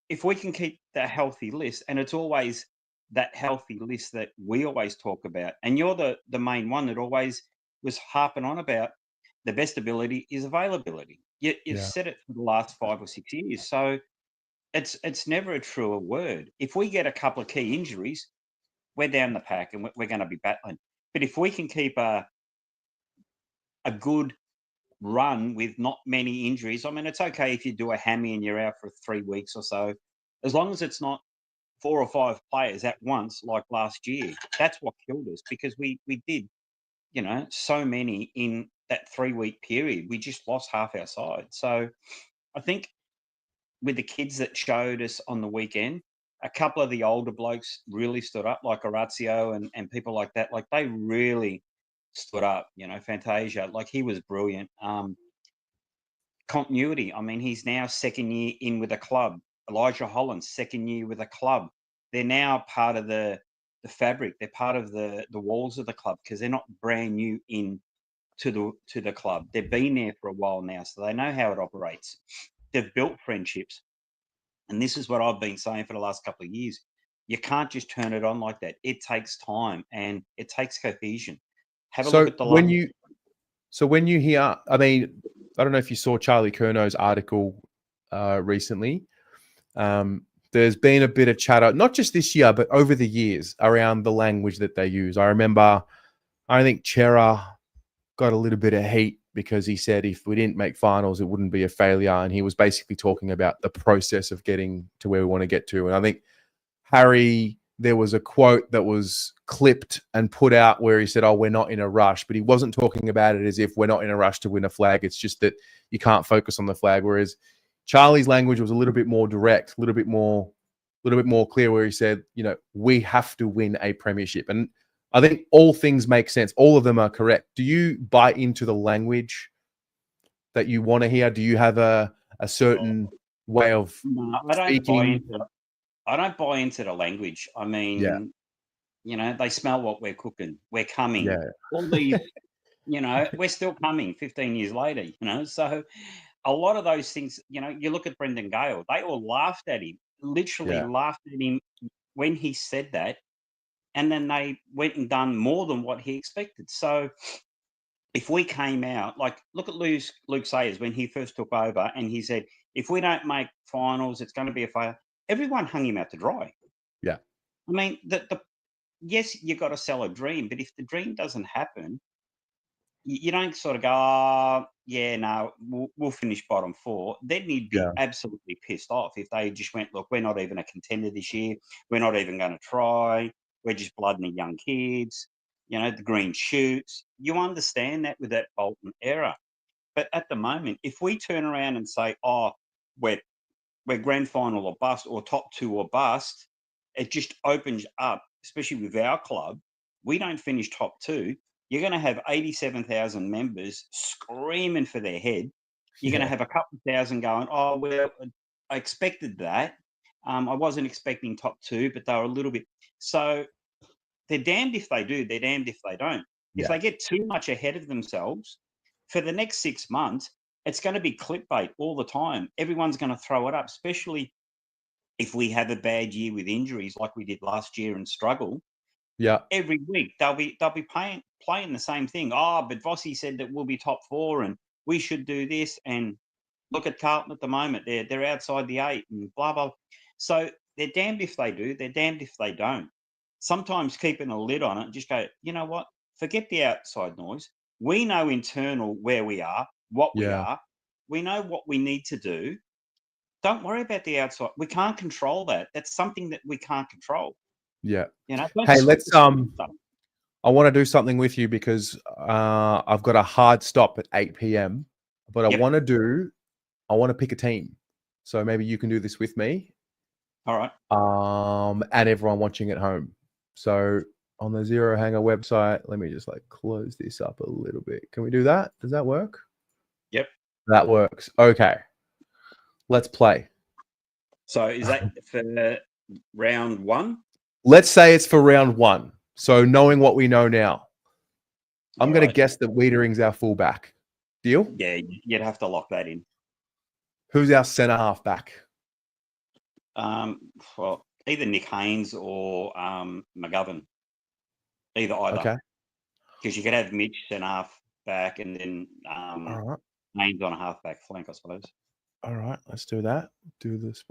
if we can keep that healthy list, and it's always that healthy list that we always talk about, and you're the main one that always was harping on about, the best ability is availability. You've Yeah. said it for the last 5 or 6 years. So it's never a truer word. If we get a couple of key injuries, we're down the pack, and we're going to be battling. But if we can keep a good run with not many injuries, I mean, it's okay if you do a hammy and you're out for 3 weeks or so, as long as it's not 4 or 5 players at once like last year. That's what killed us, because we did, so many in that 3-week period. We just lost half our side. So I think with the kids that showed us on the weekend, a couple of the older blokes really stood up, like Orazio and people like that. Like, they really stood up. Fantasia, like, he was brilliant. Continuity. I mean, he's now 2nd year in with a club. Elijah Holland, 2nd year with a club. They're now part of the the fabric. They're part of the walls of the club because they're not brand new to the club. They've been there for a while now, so they know how it operates. They've built friendships, and this is what I've been saying for the last couple of years. You can't just turn it on like that. It takes time and it takes cohesion. Have a look at the when you hear, I mean, I don't know if you saw Charlie Curnow's article recently. There's been a bit of chatter, not just this year, but over the years around the language that they use. I remember, I think Chera got a little bit of heat because he said if we didn't make finals, it wouldn't be a failure. And he was basically talking about the process of getting to where we want to get to. And I think Harry, there was a quote that was clipped and put out where he said, "Oh, we're not in a rush," but he wasn't talking about it as if we're not in a rush to win a flag. It's just that you can't focus on the flag. Whereas Charlie's language was a little bit more direct, a little bit more clear, where he said, you know, we have to win a premiership. And I think all things make sense. All of them are correct. Do you buy into the language that you want to hear? Do you have a certain way of speaking? I don't buy into the language. I mean, you know, they smell what we're cooking. We're coming. Yeah. All these, you know, we're still coming 15 years later, you know. So a lot of those things, you know, you look at Brendan Gale, they all laughed at him, literally laughed at him when he said that. And then they went and done more than what he expected. So if we came out, like, look at Luke Sayers when he first took over and he said, if we don't make finals, it's going to be a failure. Everyone hung him out to dry. Yeah. I mean, yes, you got to sell a dream, but if the dream doesn't happen, you don't sort of go, oh, yeah, no, we'll finish bottom four. Then you'd be absolutely pissed off if they just went, look, we're not even a contender this year. We're not even going to try. We're just blooding the young kids, you know, the green shoots. You understand that with that Bolton era. But at the moment, if we turn around and say, oh, we're grand final or bust or top two or bust, it just opens up, especially with our club. We don't finish top two. You're going to have 87,000 members screaming for their head. You're going to have a couple of thousand going, oh, well, I expected that. I wasn't expecting top two, but they were a little bit. So they're damned if they do. They're damned if they don't. If they get too much ahead of themselves, for the next 6 months, it's going to be clickbait all the time. Everyone's going to throw it up, especially if we have a bad year with injuries like we did last year and struggle. Yeah. Every week they'll be playing the same thing. Oh, but Vossi said that we'll be top four and we should do this. And look at Carlton at the moment. They're outside the 8 and blah, blah. So they're damned if they do. They're damned if they don't. Sometimes keeping a lid on it and just go, you know what? Forget the outside noise. We know internal where we are, what we are. We know what we need to do. Don't worry about the outside. We can't control that. That's something that we can't control. Yeah. You know, hey, let's I want to do something with you because I've got a hard stop at 8 p.m. But I want to pick a team. So maybe you can do this with me. All right. And everyone watching at home. So on the Zero Hanger website, let me just like close this up a little bit. Can we do that? Does that work? Yep. That works. Okay. Let's play. So is that for round one? Let's say it's for round one. So knowing what we know now, I'm going to guess that Wiedering's our fullback. Deal? Yeah, you'd have to lock that in. Who's our centre half back? Well, either Nick Haynes or McGovern. Either. Okay. Because you could have Mitch centre half back and then Haynes on a half back flank, I suppose. All right, let's do that. Do this.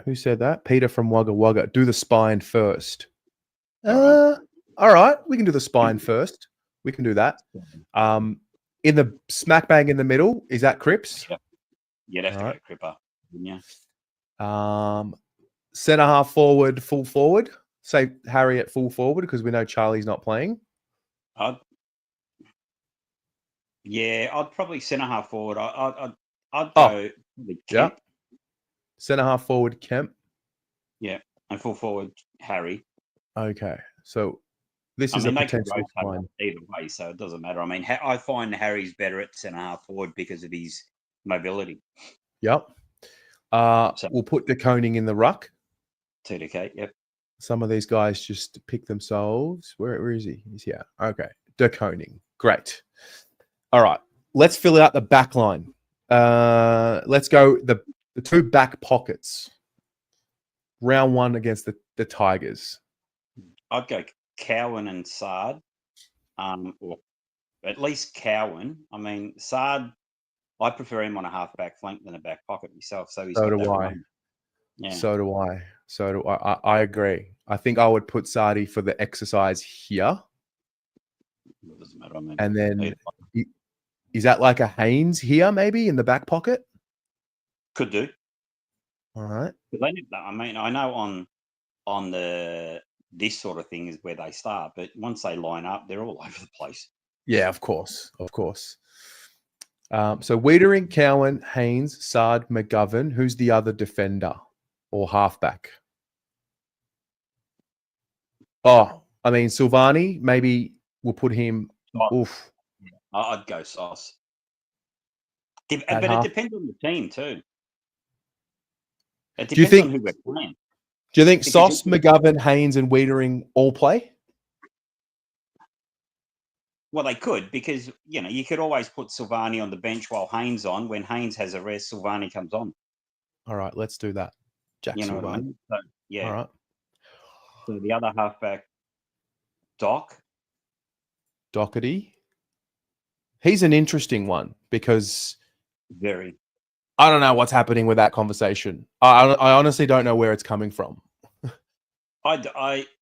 Who said that? Peter from Wagga Wagga. Do the spine first. All right, we can do the spine first. We can do that. In the smack bang in the middle, is that Cripps? Yep. You'd have to go Cripper, wouldn't you? Centre half forward, full forward. Say Harry at full forward because we know Charlie's not playing. I'd probably centre half forward. I'd go Kemp. Centre half forward, Kemp. Yeah, and full forward, Harry. Okay, so this is a potential spine. Either way, so it doesn't matter. I mean, I find Harry's better at centre half forward because of his mobility. Yep. We'll put De Koning in the ruck. TDK, yep. Some of these guys just pick themselves. Where is he? He's here. Okay. De Koning. Great. All right. Let's fill out the back line. Let's go the two back pockets. Round one against the Tigers. I'd go Cowan and Sard, or at least Cowan. I mean, Sard, I prefer him on a half-back flank than a back pocket myself. So So got do that I. run. Yeah. So do I. So do I. I agree. I think I would put Sardi for the exercise here. It doesn't matter. I mean, And then is that like a Haynes here, maybe in the back pocket? could do. All right. But I mean, I know on this sort of thing is where they start, but once they line up, they're all over the place. Yeah, of course. Of course. So Wiedering, Cowan, Haynes, Sard, McGovern. Who's the other defender or halfback? Oh, I mean, Silvani, maybe we'll put him. Oof. I'd go Sauce. But At it half. depends on the team too. It Do you depends think- on who we're playing. Do you think Because Sauce, McGovern, Haynes, and Wiedering all play? Well, they could, because you could always put Silvani on the bench while Haynes on. When Haynes has a rest, Silvani comes on. All right, let's do that. Jack You know what I Silvani. mean? So, yeah. All right. So the other halfback, Doc. Doherty. He's an interesting one because Very. I don't know what's happening with that conversation. I honestly don't know where it's coming from.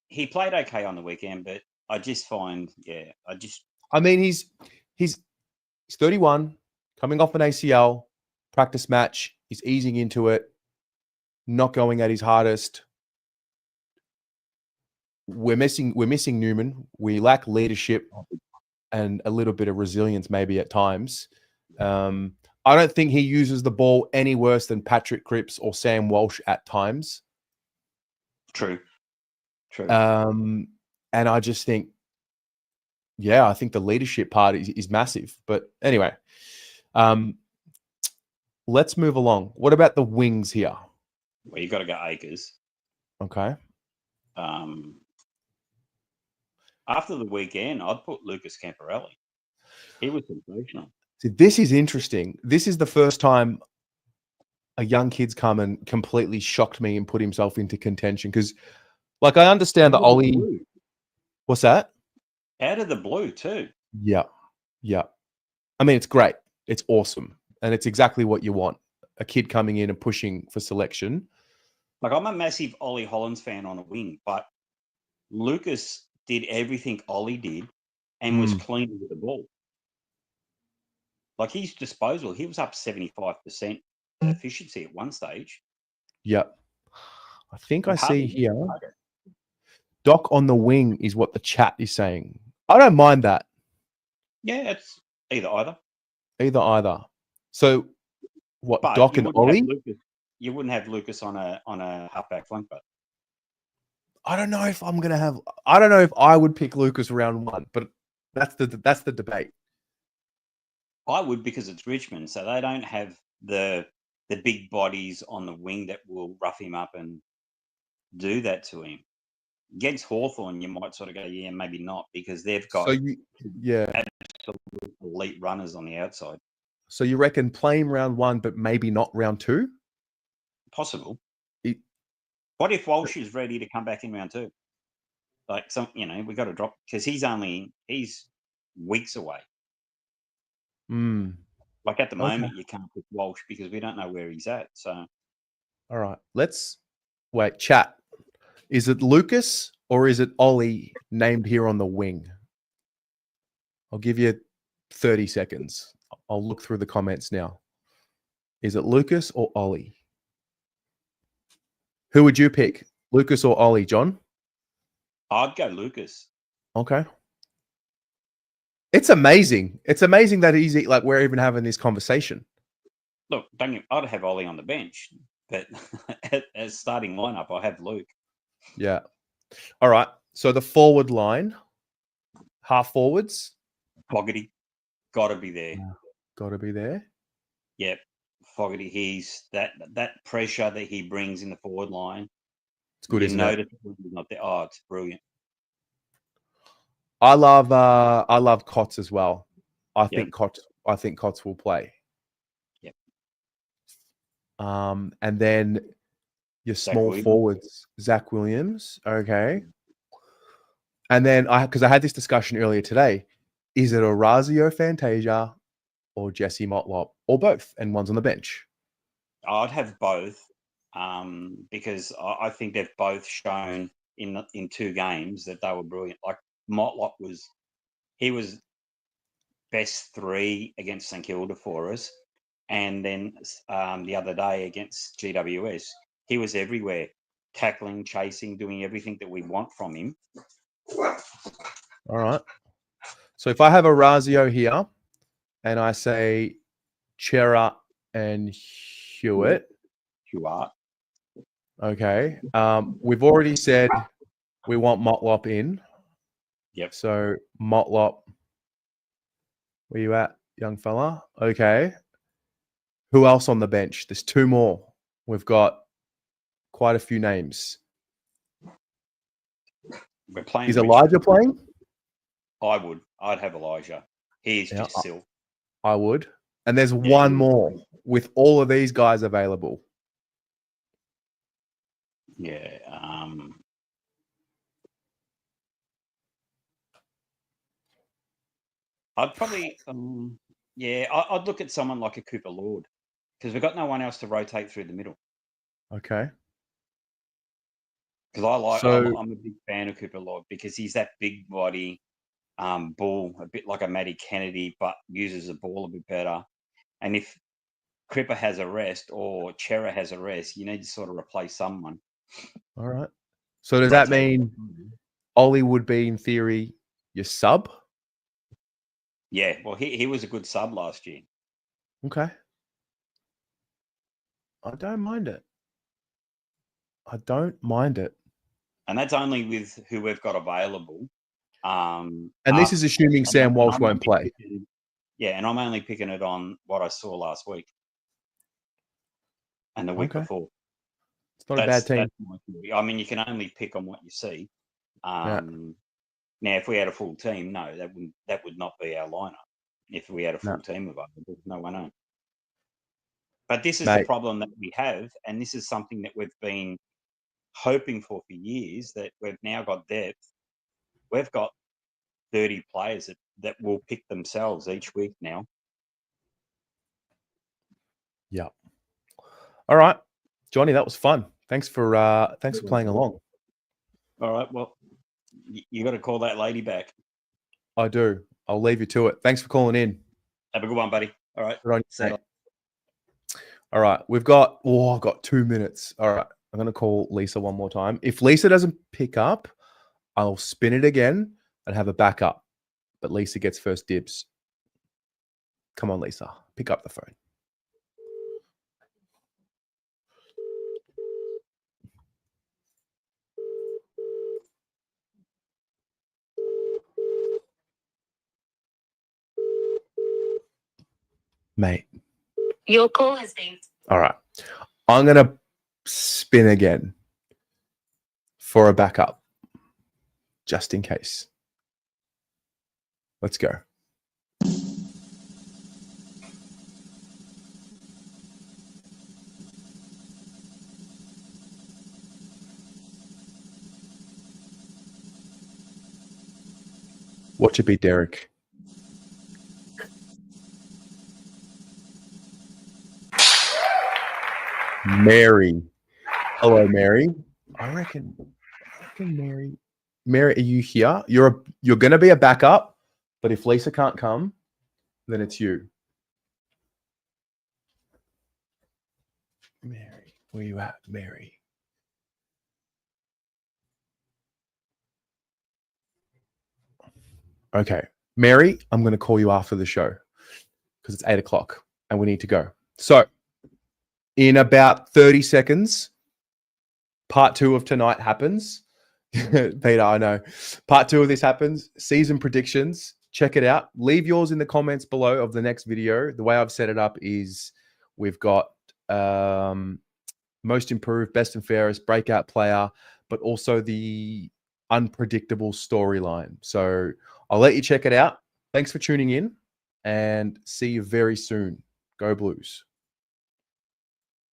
He played okay on the weekend, but I just find, I mean, he's 31, coming off an ACL practice match. He's easing into it, not going at his hardest. We're missing Newman. We lack leadership and a little bit of resilience, maybe at times. I don't think he uses the ball any worse than Patrick Cripps or Sam Walsh at times. True. And I just think, I think the leadership part is massive. But anyway, let's move along. What about the wings here? Well, you got to go Akers. Okay. After the weekend, I'd put Lucas Camporelli. He was sensational. See, this is interesting. This is the first time a young kid's come and completely shocked me and put himself into contention. Because, like, I understand the Ollie. What's that? Out of the blue, too. Yeah. I mean, it's great. It's awesome. And it's exactly what you want. A kid coming in and pushing for selection. Like, I'm a massive Ollie Hollins fan on a wing, but Lucas did everything Ollie did and was clean with the ball. Like, his disposal, he was up 75% efficiency at one stage. Yep. I think I see here. Doc on the wing is what the chat is saying. I don't mind that. Yeah, it's either. Either. So, what, But Doc and Ollie? You wouldn't have Lucas on a halfback flank, but I don't know if I'm gonna have. I don't know if I would pick Lucas round one, but that's the debate. I would, because it's Richmond, so they don't have the big bodies on the wing that will rough him up and do that to him. Against Hawthorn, you might sort of go, yeah, maybe not, because they've got absolute elite runners on the outside. So you reckon play him round one, but maybe not round two? Possible. What if Walsh is ready to come back in round two? Like, we got to drop, because he's weeks away. Like, at the moment, you can't pick Walsh because we don't know where he's at. So, all right, let's wait. Chat. Is it Lucas or is it Ollie named here on the wing? I'll give you 30 seconds. I'll look through the comments now. Is it Lucas or Ollie? Who would you pick, Lucas or Ollie, John? I'd go Lucas. Okay. It's amazing. It's amazing that we're even having this conversation. Look, I'd have Ollie on the bench, but as starting lineup, I have Luke. Yeah. All right. So the forward line, half forwards. Fogarty, got to be there. Yeah. Got to be there. Yep. Fogarty, he's that pressure that he brings in the forward line. It's good, You isn't it? notice it's not there. Oh, it's brilliant. I love Cots as well. I Yep. think Cots will play. Yep. And then your small Williams. forwards, Zach Williams. Okay. And then because I had this discussion earlier today, is it Orazio Fantasia or Jesse Motlop or both? And one's on the bench. I'd have both because I think they've both shown in 2 games that they were brilliant. Like Motlop was best 3 against St Kilda for us, and then the other day against GWS, he was everywhere, tackling, chasing, doing everything that we want from him. All right. So if I have Orazio here and I say Chera and Hewitt, okay. We've already said we want Motlop in. Yep. So Motlop, where you at, young fella? Okay. Who else on the bench? There's 2 more. We've got quite a few names. We're playing. Is Elijah playing? I'd have Elijah. He's just silk. I would. And there's one more with all of these guys available. Yeah. I'd probably, I'd look at someone like a Cooper Lord because we've got no one else to rotate through the middle. Okay. Because So- I'm a big fan of Cooper Lord because he's that big body bull, a bit like a Matty Kennedy, but uses the ball a bit better. And if Cripper has a rest or Chera has a rest, you need to sort of replace someone. All right. So does that mean Ollie would be, in theory, your sub? Yeah, well, he was a good sub last year. Okay. I don't mind it. And that's only with who we've got available. And this is assuming Sam Walsh won't play. And I'm only picking it on what I saw last week and the week before. It's not a bad team. I mean, you can only pick on what you see. Now, if we had a full team, no, that would not be our lineup. If we had a full team available, no one knows. But this is the problem that we have, and this is something that we've been hoping for years, that we've now got depth. We've got 30 players that will pick themselves each week now. Yeah. All right, Johnny, that was fun. Thanks for playing along. All right. Well, you got to call that lady back. I do. I'll leave you to it. Thanks for calling in. Have a good one, buddy. All right. See you. All right. I've got 2 minutes. All right. I'm going to call Lisa one more time. If Lisa doesn't pick up, I'll spin it again and have a backup. But Lisa gets first dibs. Come on, Lisa. Pick up the phone. Mate. Your call has been. All right. I'm going to spin again for a backup, just in case. Let's go. Watch it be Derek. Mary. Hello, Mary. I reckon Mary. Mary, are you here? You're going to be a backup, but if Lisa can't come, then it's you. Mary, where you at, Mary? Okay, Mary, I'm going to call you after the show because it's 8 o'clock and we need to go. So, in about 30 seconds, part 2 of tonight happens. Peter, I know. Part 2 of this happens. Season predictions. Check it out. Leave yours in the comments below of the next video. The way I've set it up is we've got most improved, best and fairest, breakout player, but also the unpredictable storyline. So I'll let you check it out. Thanks for tuning in and see you very soon. Go Blues.